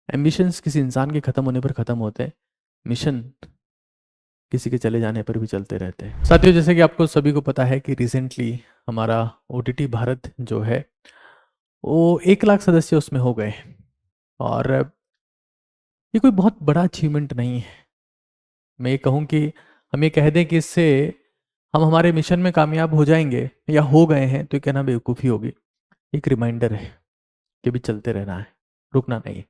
Ambitions किसी इंसान के खत्म होने पर खत्म होते हैं, मिशन किसी के चले जाने पर भी चलते रहते हैं। साथियों, जैसे कि आपको सभी को पता है कि रिसेंटली हमारा ओटीटी भारत जो है वो 1 लाख सदस्य उसमें हो गए। और ये कोई बहुत बड़ा अचीवमेंट नहीं है। मैं ये कहूँ कि हम ये कह दें कि इससे हम हमारे मिशन में कामयाब हो जाएंगे या हो गए हैं तो ये कहना बेवकूफ़ी होगी। एक रिमाइंडर है कि भी चलते रहना है, रुकना नहीं।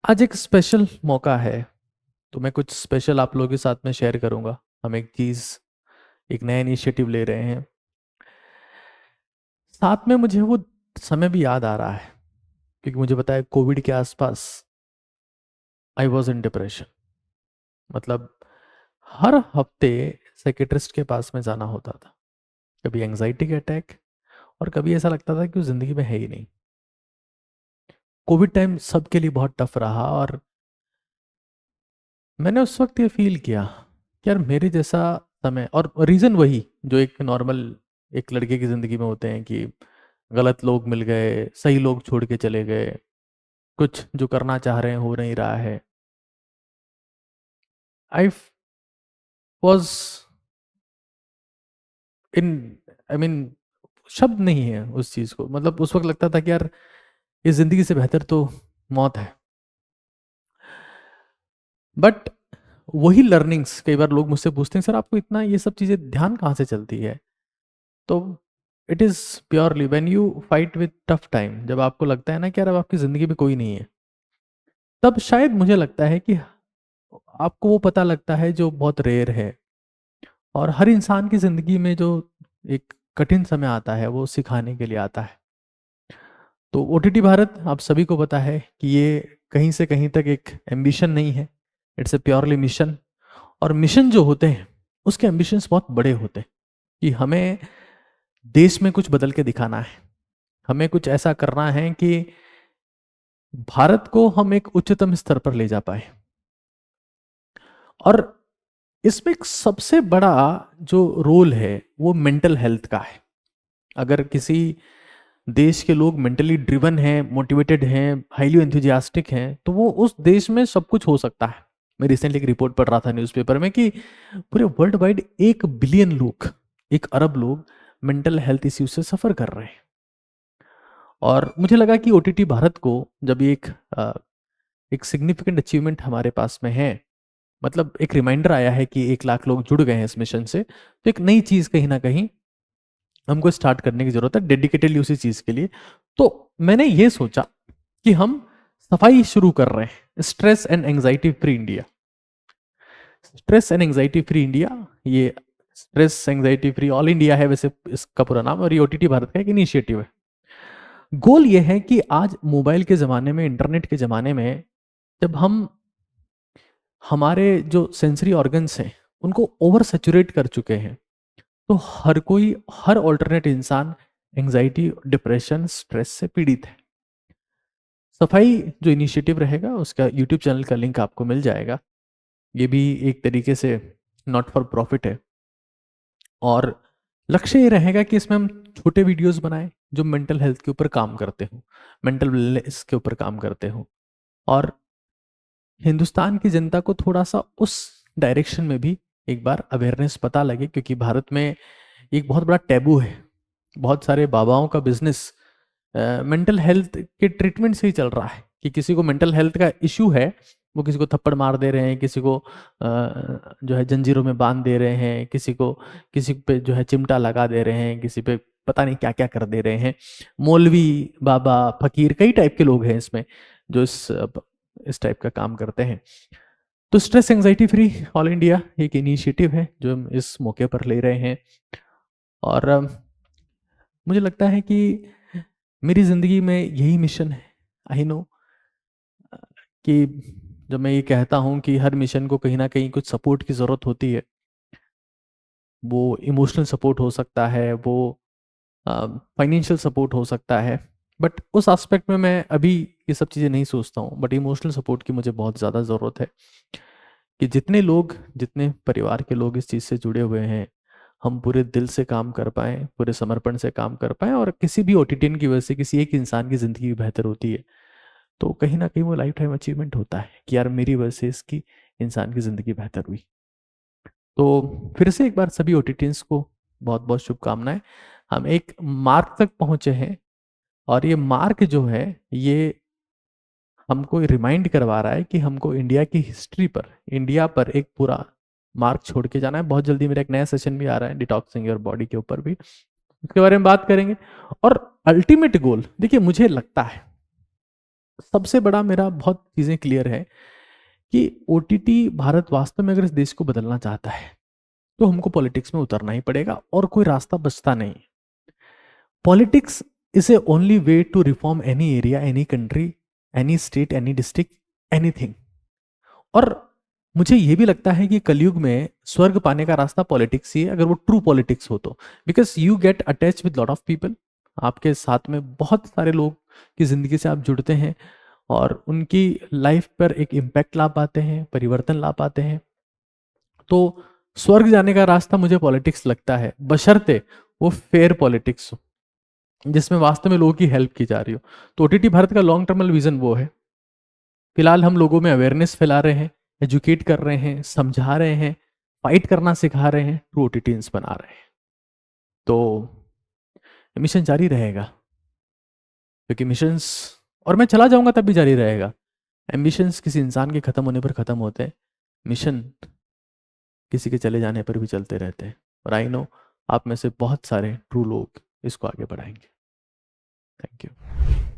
आज एक स्पेशल मौका है तो मैं कुछ स्पेशल आप लोगों के साथ में शेयर करूंगा। हम एक चीज़, एक नया इनिशिएटिव ले रहे हैं। साथ में मुझे वो समय भी याद आ रहा है क्योंकि मुझे पता है कोविड के आसपास आई वॉज इन डिप्रेशन। मतलब हर हफ्ते साइकेट्रिस्ट के पास में जाना होता था। कभी एंजाइटी के अटैक और कभी ऐसा लगता था कि वो जिंदगी में है ही नहीं। कोविड टाइम सबके लिए बहुत टफ रहा और मैंने उस वक्त ये फील किया कि यार मेरे जैसा समय, और रीज़न वही जो एक नॉर्मल एक लड़के की ज़िंदगी में होते हैं कि गलत लोग मिल गए, सही लोग छोड़ के चले गए, कुछ जो करना चाह रहे हैं हो नहीं रहा है। I was in, I mean शब्द नहीं है उस चीज़ को। मतलब उस वक्त लगता था कि यार इस ज़िंदगी से बेहतर तो मौत है। बट वही लर्निंग्स, कई बार लोग मुझसे पूछते हैं सर आपको इतना ये सब चीज़ें ध्यान कहाँ से चलती है। तो it is purely when you fight with tough time. जब आपको लगता है ना कि यार अब आपकी ज़िंदगी में कोई नहीं है, तब शायद मुझे लगता है कि आपको वो पता लगता है जो बहुत रेयर है। और हर इंसान की ज़िंदगी में जो एक कठिन समय आता है वो सिखाने के लिए आता है। तो ओटीटी भारत आप सभी को पता है कि ये कहीं से कहीं तक एक एम्बिशन नहीं है, इट्स ए प्योरली मिशन। और मिशन जो होते हैं उसके एम्बिशंस बहुत बड़े होते हैं कि हमें देश में कुछ बदल के दिखाना है, हमें कुछ ऐसा करना है कि भारत को हम एक उच्चतम स्तर पर ले जा पाए। और इसमें एक सबसे बड़ा जो रोल है वो मेंटल हेल्थ का है। अगर किसी देश के लोग मेंटली ड्रिवन हैं, मोटिवेटेड हैं, हाईली एंथुजियास्टिक हैं, तो वो उस देश में सब कुछ हो सकता है। मैं रिसेंटली एक रिपोर्ट पढ़ रहा था न्यूज़पेपर में कि पूरे वर्ल्ड वाइड 1 बिलियन लोग, 1 अरब लोग मेंटल हेल्थ इश्यूज से सफ़र कर रहे हैं। और मुझे लगा कि ओटीटी भारत को जब ये एक सिग्निफिकेंट अचीवमेंट हमारे पास में है, मतलब एक रिमाइंडर आया है कि 1 लाख लोग जुड़ गए हैं इस मिशन से, तो एक नई चीज़ कहीं ना कहीं हमको स्टार्ट करने की जरूरत है डेडिकेटेडली उसी चीज़ के लिए। तो मैंने ये सोचा कि हम सफाई शुरू कर रहे हैं, stress and anxiety free India. Stress and anxiety free India, ये stress anxiety free all India है वैसे इसका पूरा नाम, और ये ओटीटी भारत का एक इनिशिएटिव है। गोल ये है कि आज मोबाइल के ज़माने में, इंटरनेट के ज़माने में, जब हम हमारे जो सेंसरी ऑर्गन्स हैं उनको ओवर सेचुरेट कर चुके हैं, तो हर कोई, हर ऑल्टरनेट इंसान एंजाइटी, डिप्रेशन, स्ट्रेस से पीड़ित है। सफाई जो इनिशिएटिव रहेगा उसका यूट्यूब चैनल का लिंक आपको मिल जाएगा। ये भी एक तरीके से नॉट फॉर प्रॉफिट है। और लक्ष्य ये रहेगा कि इसमें हम छोटे वीडियोस बनाएं जो मेंटल हेल्थ के ऊपर काम करते हो, मेंटल वेलनेस के ऊपर काम करते हो, और हिंदुस्तान की जनता को थोड़ा सा उस डायरेक्शन में भी एक बार अवेयरनेस पता लगे। क्योंकि भारत में एक बहुत बड़ा टैबू है, बहुत सारे बाबाओं का बिजनेस मेंटल हेल्थ के ट्रीटमेंट से ही चल रहा है कि किसी को मेंटल हेल्थ का इशू है, वो किसी को थप्पड़ मार दे रहे हैं, किसी को जो है जंजीरों में बांध दे रहे हैं, किसी पे जो है चिमटा लगा दे रहे हैं, किसी पे पता नहीं क्या क्या कर दे रहे हैं। मौलवी, बाबा, फकीर, कई टाइप के लोग हैं इसमें जो इस टाइप का काम करते हैं। तो stress anxiety free all India एक इनिशिएटिव है जो हम इस मौके पर ले रहे हैं। और मुझे लगता है कि मेरी ज़िंदगी में यही मिशन है। आई नो कि जब मैं ये कहता हूँ कि हर मिशन को कहीं ना कहीं कुछ सपोर्ट की ज़रूरत होती है, वो इमोशनल सपोर्ट हो सकता है, वो फाइनेंशियल सपोर्ट हो सकता है, बट उस एस्पेक्ट में मैं अभी ये सब चीज़ें नहीं सोचता हूँ। बट इमोशनल सपोर्ट की मुझे बहुत ज़्यादा ज़रूरत है कि जितने लोग, जितने परिवार के लोग इस चीज़ से जुड़े हुए हैं, हम पूरे दिल से काम कर पाएँ, पूरे समर्पण से काम कर पाएँ, और किसी भी ओटीटीन की वजह से किसी एक इंसान की ज़िंदगी बेहतर होती है तो कहीं ना कहीं वो लाइफ टाइम अचीवमेंट होता है कि यार मेरी वजह से इसकी इंसान की ज़िंदगी बेहतर हुई। तो फिर से एक बार सभी ओटीटियंस को बहुत बहुत शुभकामनाएं। हम एक मार्क तक पहुंचे हैं और ये मार्क जो है ये हमको रिमाइंड करवा रहा है कि हमको इंडिया की हिस्ट्री पर, इंडिया पर एक पूरा मार्क छोड़ के जाना है। बहुत जल्दी मेरा एक नया सेशन भी आ रहा है डिटॉक्सिंग योर बॉडी के ऊपर भी, उसके बारे में बात करेंगे। और अल्टीमेट गोल देखिए, मुझे लगता है सबसे बड़ा मेरा बहुत चीज़ें क्लियर है कि ओटीटी भारत वास्तव में अगर इस देश को बदलना चाहता है तो हमको पॉलिटिक्स में उतरना ही पड़ेगा और कोई रास्ता बचता नहीं। Politics is a only way to reform any area, any country, any state, any district, anything. और मुझे ये भी लगता है कि कलयुग में स्वर्ग पाने का रास्ता पॉलिटिक्स ही है, अगर वो ट्रू पॉलिटिक्स हो तो। Because you get attach with lot of people, आपके साथ में बहुत सारे लोग की जिंदगी से आप जुड़ते हैं और उनकी लाइफ पर एक इम्पैक्ट ला पाते हैं, परिवर्तन ला पाते हैं। तो स्वर्ग जाने का रास्ता मुझे पॉलिटिक्स लगता है, बशर्ते वो फेयर पॉलिटिक्स हो जिसमें वास्तव में लोगों की हेल्प की जा रही हो। तो ओटीटी भारत का लॉन्ग टर्मल विजन वो है। फिलहाल हम लोगों में अवेयरनेस फैला रहे हैं, एजुकेट कर रहे हैं, समझा रहे हैं, फाइट करना सिखा रहे हैं, ट्रू ओटीटीएंस बना रहे हैं। तो मिशन जारी रहेगा, क्योंकि मिशंस, और मैं चला जाऊंगा तब भी जारी रहेगा। एम्बिशंस किसी इंसान के खत्म होने पर खत्म होते हैं, मिशन किसी के चले जाने पर भी चलते रहते हैं। और आई नो आप में से बहुत सारे ट्रू लोग इसको आगे बढ़ाएंगे। Thank you.